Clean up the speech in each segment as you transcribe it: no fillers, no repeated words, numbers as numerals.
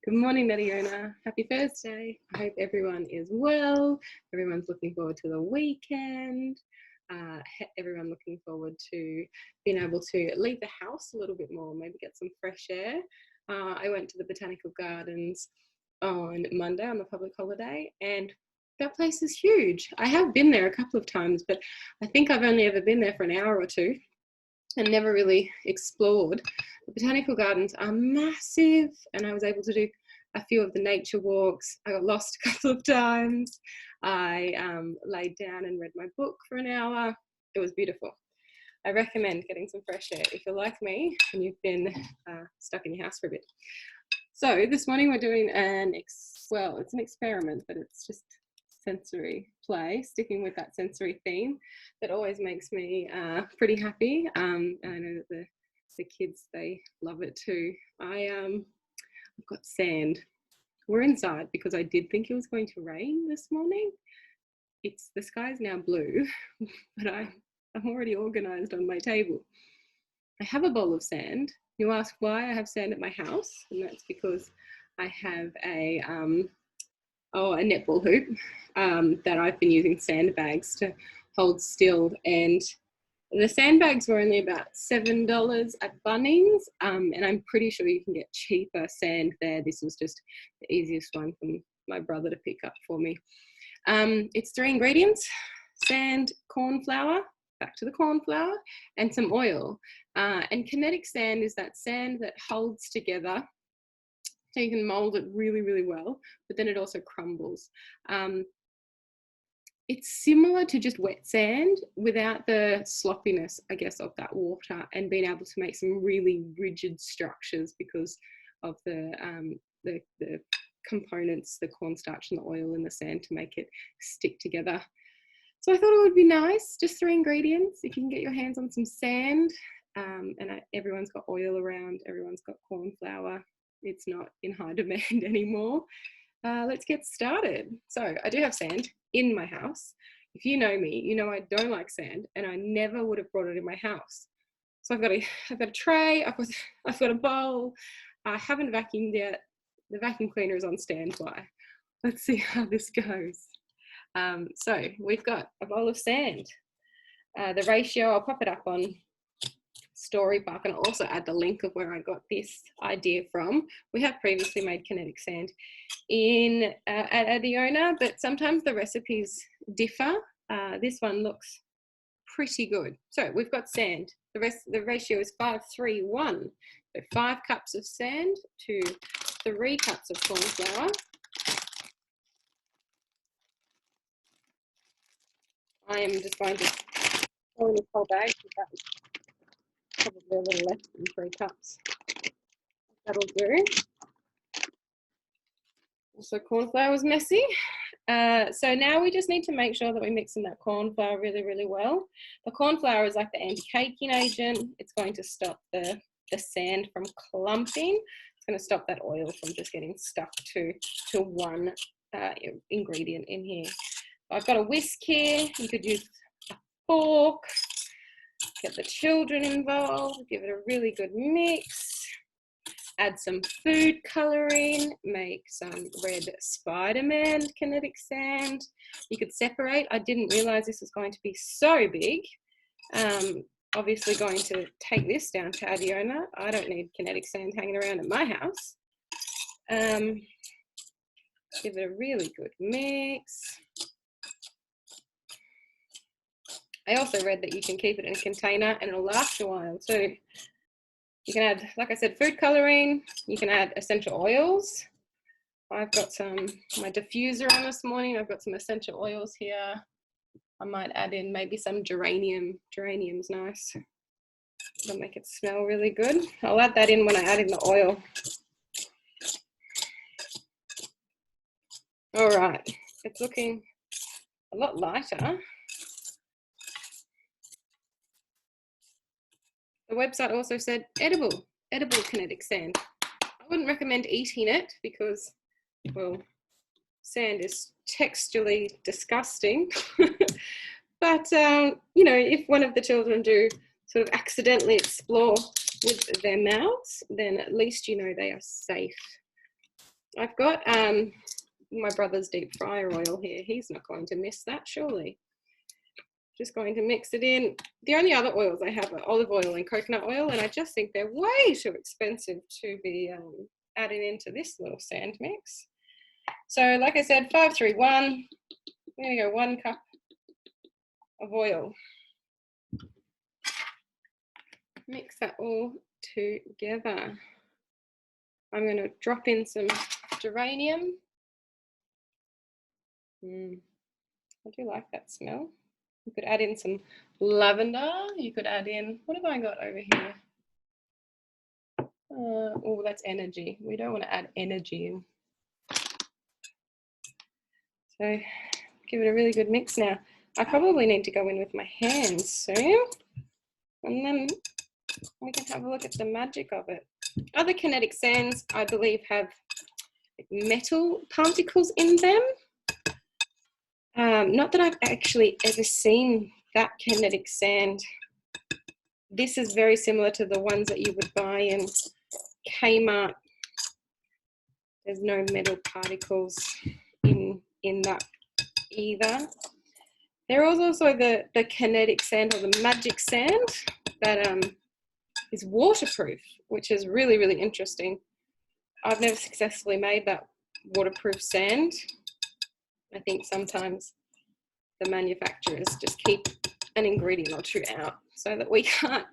Good morning, Nadiona. Happy Thursday. I hope everyone is well. Everyone's looking forward to the weekend. Everyone looking forward to being able to leave the house a little bit more, maybe get some fresh air. I went to the Botanical Gardens on Monday on the public holiday, and that place is huge. I have been there a couple of times, but I think I've only ever been there for an hour or two and never really explored. The Botanical Gardens are massive, and I was able to do a few of the nature walks. I got lost a couple of times. I laid down and read my book for an hour. It was beautiful. I recommend getting some fresh air if you're like me and you've been stuck in your house for a bit. So this morning we're doing it's an experiment, but it's just sensory play, sticking with that sensory theme that always makes me pretty happy. And I know that the kids, they love it too. I've got sand. We're inside because I did think it was going to rain this morning. The sky's now blue, but I'm already organized on my table. I have a bowl of sand. You ask why I have sand at my house, and that's because I have a netball hoop that I've been using sandbags to hold still, and the sandbags were only about $7 at Bunnings, and I'm pretty sure you can get cheaper sand there. This was just the easiest one from my brother to pick up for me. It's 3 ingredients: sand, corn flour, back to the corn flour, and some oil. And kinetic sand is that sand that holds together, so you can mold it really, really well, but then it also crumbles. It's similar to just wet sand without the sloppiness, I guess, of that water, and being able to make some really rigid structures because of the components, the cornstarch and the oil in the sand, to make it stick together. So I thought it would be nice, just 3 ingredients. If you can get your hands on some sand, and everyone's got oil around, everyone's got corn flour. It's not in high demand anymore. Let's get started. So I do have sand in my house. If you know me, you know I don't like sand, and I never would have brought it in my house. So I've got a tray, I've got a bowl. I haven't vacuumed yet. The vacuum cleaner is on standby. Let's see how this goes. So we've got a bowl of sand. The ratio, I'll pop it up on Storybook, and I'll also add the link of where I got this idea from. We have previously made kinetic sand at Adiona, but sometimes the recipes differ. This one looks pretty good. So we've got sand. The ratio is 5:3:1. So 5 cups of sand to 3 cups of corn flour. I am just going to pour in this whole bag. Probably a little less than 3 cups. That'll do. Also, corn flour was messy. So now we just need to make sure that we mix in that corn flour really, really well. The corn flour is like the anti-caking agent. It's going to stop the sand from clumping. It's going to stop that oil from just getting stuck to one ingredient in here. I've got a whisk here. You could use a fork. Get the children involved, give it a really good mix, add some food colouring, make some red Spider-Man kinetic sand. You could separate. I didn't realise this was going to be so big. Obviously going to take this down to Adiona. I don't need kinetic sand hanging around at my house. Give it a really good mix. I also read that you can keep it in a container and it'll last a while too. You can add, like I said, food colouring. You can add essential oils. I've got my diffuser on this morning. I've got some essential oils here. I might add in maybe some geranium. Geranium's nice. It'll make it smell really good. I'll add that in when I add in the oil. All right, it's looking a lot lighter. The website also said edible kinetic sand. I wouldn't recommend eating it because, well, sand is texturally disgusting. But, you know, if one of the children do sort of accidentally explore with their mouths, then at least you know they are safe. I've got my brother's deep fryer oil here. He's not going to miss that, surely. Just going to mix it in. The only other oils I have are olive oil and coconut oil, and I just think they're way too expensive to be adding into this little sand mix. So like I said, 5, 3, 1. I'm going to go 1 cup of oil. Mix that all together. I'm going to drop in some geranium. I do like that smell. You could add in some lavender. You could add in, what have I got over here? Oh, that's energy. We don't want to add energy in. So give it a really good mix now. I probably need to go in with my hands soon, and then we can have a look at the magic of it. Other kinetic sands, I believe, have metal particles in them. Not that I've actually ever seen that kinetic sand. This is very similar to the ones that you would buy in Kmart. There's no metal particles in that either. There is also the kinetic sand, or the magic sand, that is waterproof, which is really, really interesting. I've never successfully made that waterproof sand. I think sometimes the manufacturers just keep an ingredient or two out so that we can't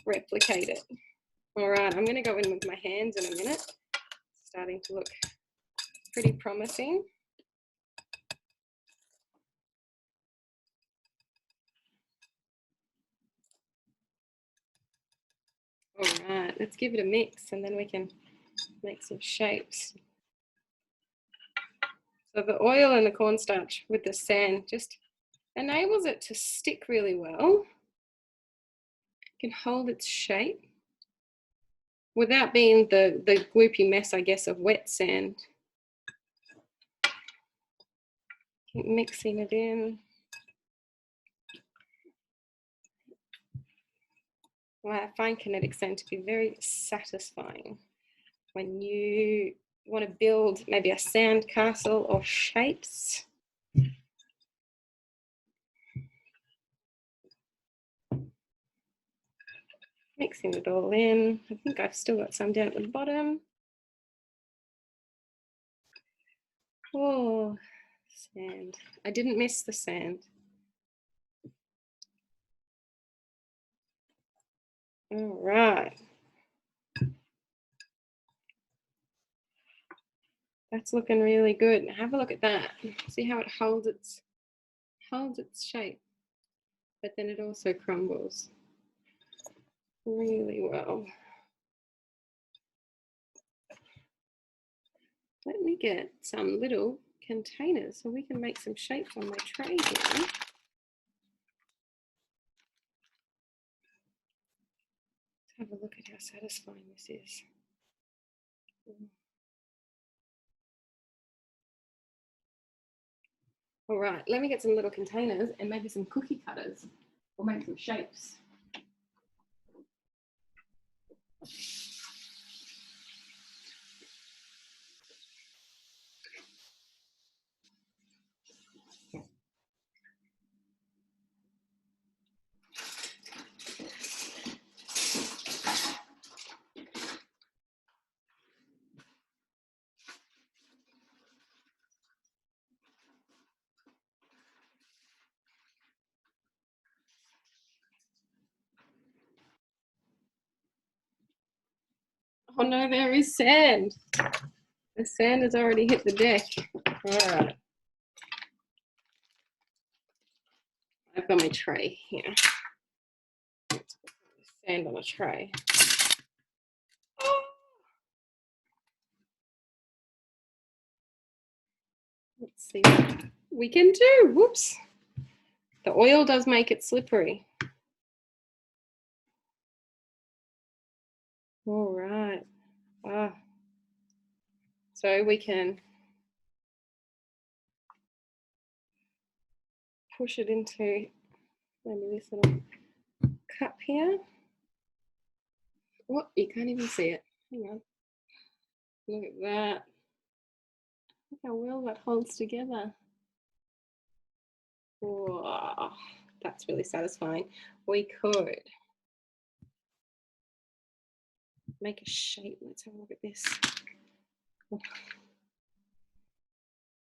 replicate it. All right, I'm going to go in with my hands in a minute. Starting to look pretty promising. All right, let's give it a mix and then we can make some shapes. So the oil and the cornstarch with the sand just enables it to stick really well. It can hold its shape without being the gloopy mess, I guess, of wet sand. Keep mixing it in. Well, I find kinetic sand to be very satisfying when you want to build maybe a sand castle or shapes. Mixing it all in. I think I've still got some down at the bottom. Oh, sand. I didn't miss the sand. All right. That's looking really good. Have a look at that. See how it holds its shape, but then it also crumbles really well. Let me get some little containers so we can make some shapes on my tray here. Have a look at how satisfying this is. All right, let me get some little containers and maybe some cookie cutters. We'll make some shapes. Oh no, there is sand. The sand has already hit the deck. All right. I've got my tray here. Let's put sand on a tray. Let's see what we can do. Whoops. The oil does make it slippery. All right. So we can push it into maybe this little cup here. Oh, you can't even see it. Hang on. Look at that. Look how well that holds together. Oh, that's really satisfying. We could make a shape. Let's have a look at this.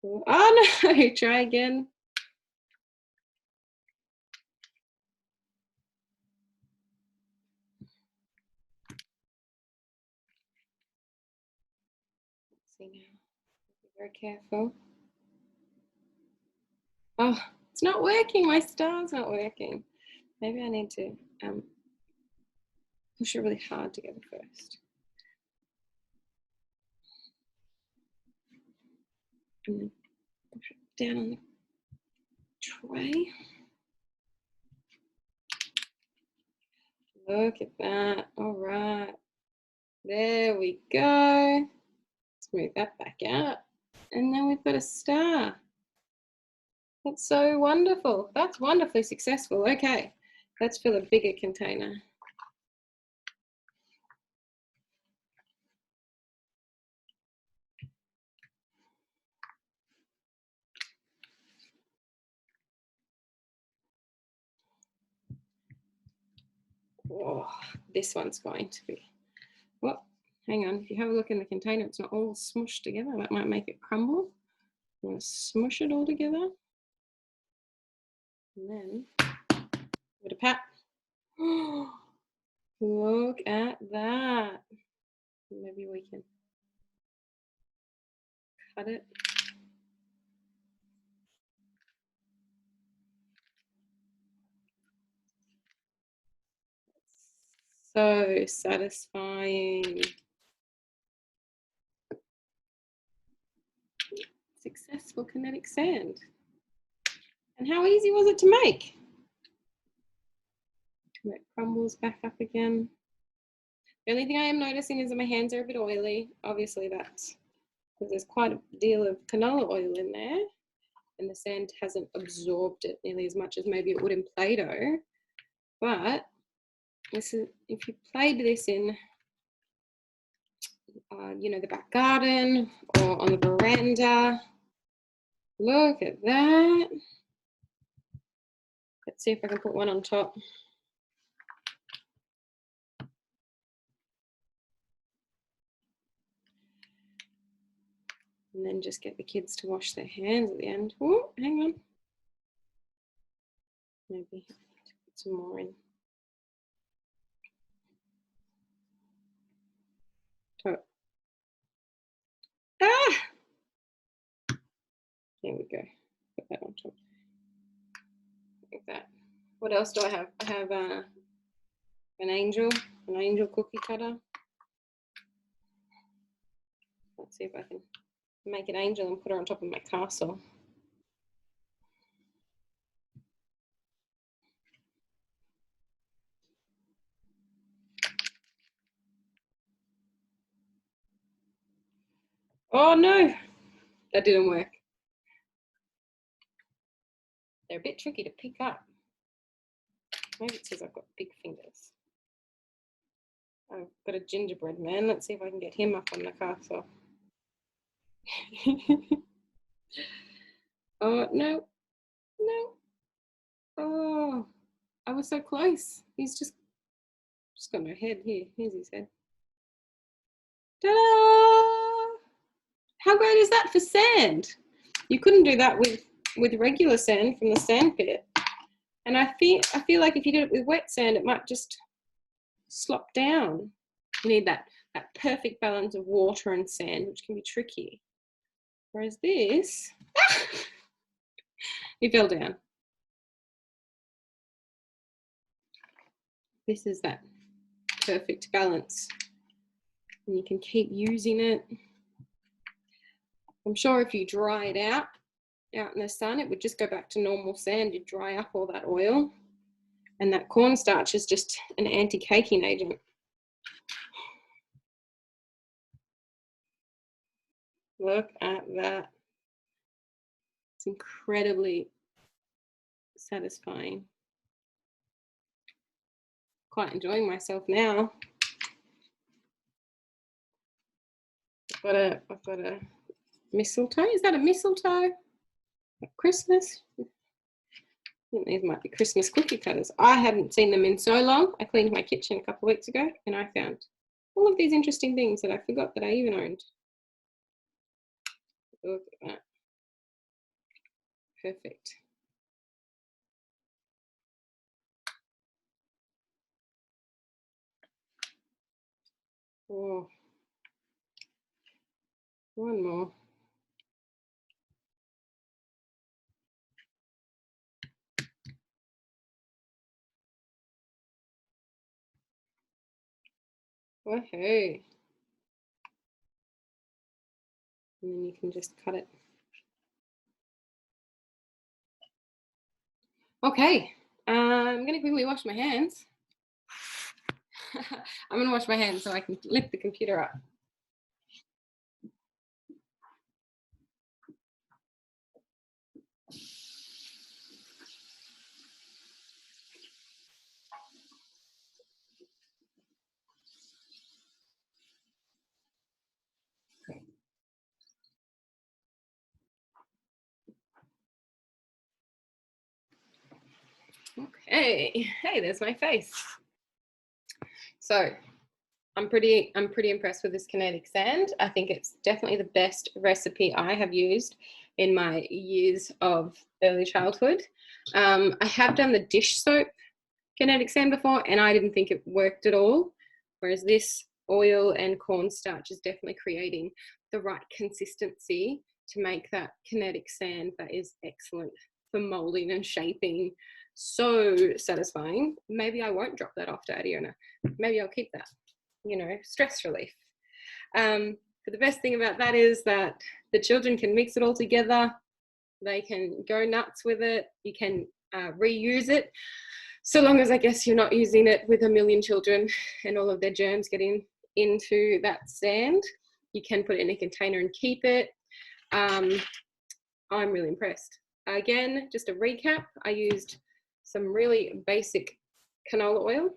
Oh no, try again. Let's see now. Be very careful. Oh, it's not working. My star's not working. Maybe I need to push it really hard together first. And then push it down on the tray. Look at that. All right. There we go. Let's move that back out. And then we've got a star. That's so wonderful. That's wonderfully successful. Okay, let's fill a bigger container. Oh, this one's going to be, well, hang on. If you have a look in the container, it's not all smushed together. That might make it crumble. I'm going to smush it all together. And then with a pat. Look at that. Maybe we can cut it. So satisfying. Successful kinetic sand. And how easy was it to make? And it crumbles back up again. The only thing I am noticing is that my hands are a bit oily. Obviously that's because there's quite a deal of canola oil in there and the sand hasn't absorbed it nearly as much as maybe it would in Play-Doh. But this is, if you played this in, you know, the back garden or on the veranda, look at that. Let's see if I can put one on top. And then just get the kids to wash their hands at the end. Oh, hang on. Maybe put some more in. Top. Ah! There we go. Put that on top. Like that. What else do I have? I have an angel cookie cutter. Let's see if I can make an angel and put her on top of my castle. Oh no, that didn't work. They're a bit tricky to pick up. Maybe it says I've got big fingers. I've got a gingerbread man. Let's see if I can get him up on the castle. Oh, no, no. Oh, I was so close. He's just got no head here. Here's his head. Ta-da! How great is that for sand? You couldn't do that with regular sand from the sand pit. And I feel like if you did it with wet sand, it might just slop down. You need that perfect balance of water and sand, which can be tricky. Whereas this, it fell down. This is that perfect balance. And you can keep using it. I'm sure if you dry it out in the sun, it would just go back to normal sand. You'd dry up all that oil. And that cornstarch is just an anti-caking agent. Look at that. It's incredibly satisfying. Quite enjoying myself now. I've got a mistletoe. Is that a mistletoe? Christmas? I think these might be Christmas cookie cutters. I hadn't seen them in so long. I cleaned my kitchen a couple of weeks ago and I found all of these interesting things that I forgot that I even owned. Look at that. Perfect. Oh, one more. Woohoo. And then you can just cut it. Okay, I'm gonna quickly wash my hands. I'm gonna wash my hands so I can lift the computer up. Okay, hey, there's my face. So I'm pretty impressed with this kinetic sand. I think it's definitely the best recipe I have used in my years of early childhood. I have done the dish soap kinetic sand before and I didn't think it worked at all. Whereas this oil and cornstarch is definitely creating the right consistency to make that kinetic sand that is excellent for molding and shaping. So satisfying. Maybe I won't drop that off to Adiona. Maybe I'll keep that, you know, stress relief. But the best thing about that is that the children can mix it all together. They can go nuts with it. You can reuse it. So long as I guess you're not using it with a million children and all of their germs getting into that sand. You can put it in a container and keep it. I'm really impressed. Again, just a recap, I used some really basic canola oil.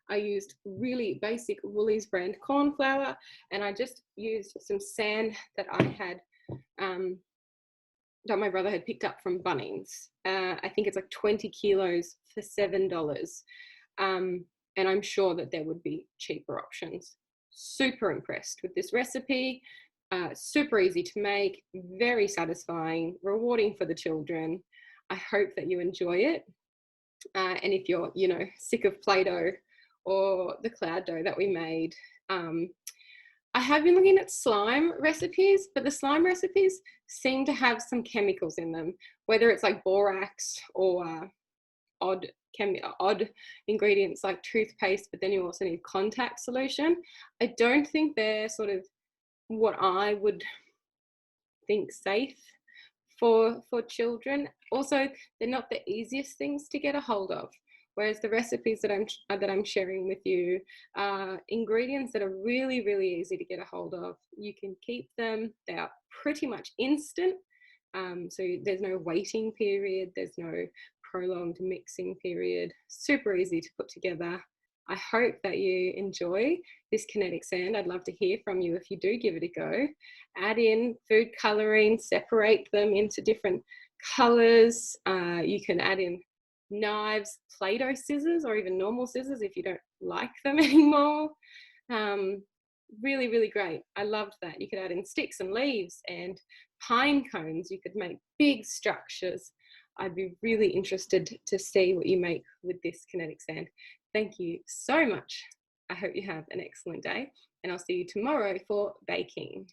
I used really basic Woolies brand corn flour, and I just used some sand that I had that my brother had picked up from Bunnings. I think it's like 20 kilos for $7. And I'm sure that there would be cheaper options. Super impressed with this recipe. Super easy to make, very satisfying, rewarding for the children. I hope that you enjoy it. And if you're, you know, sick of Play-Doh or the cloud dough that we made, I have been looking at slime recipes, but the slime recipes seem to have some chemicals in them, whether it's like borax or odd ingredients like toothpaste, but then you also need contact solution. I don't think they're sort of what I would think safe for children. Also, they're not the easiest things to get a hold of. Whereas the recipes that I'm sharing with you are ingredients that are really, really easy to get a hold of. You can keep them. They are pretty much instant. So there's no waiting period. There's no prolonged mixing period. Super easy to put together. I hope that you enjoy this kinetic sand. I'd love to hear from you if you do give it a go. Add in food coloring, separate them into different colors. You can add in knives, Play-Doh scissors, or even normal scissors if you don't like them anymore. Really, really great. I loved that. You could add in sticks and leaves and pine cones. You could make big structures. I'd be really interested to see what you make with this kinetic sand. Thank you so much. I hope you have an excellent day, and I'll see you tomorrow for baking.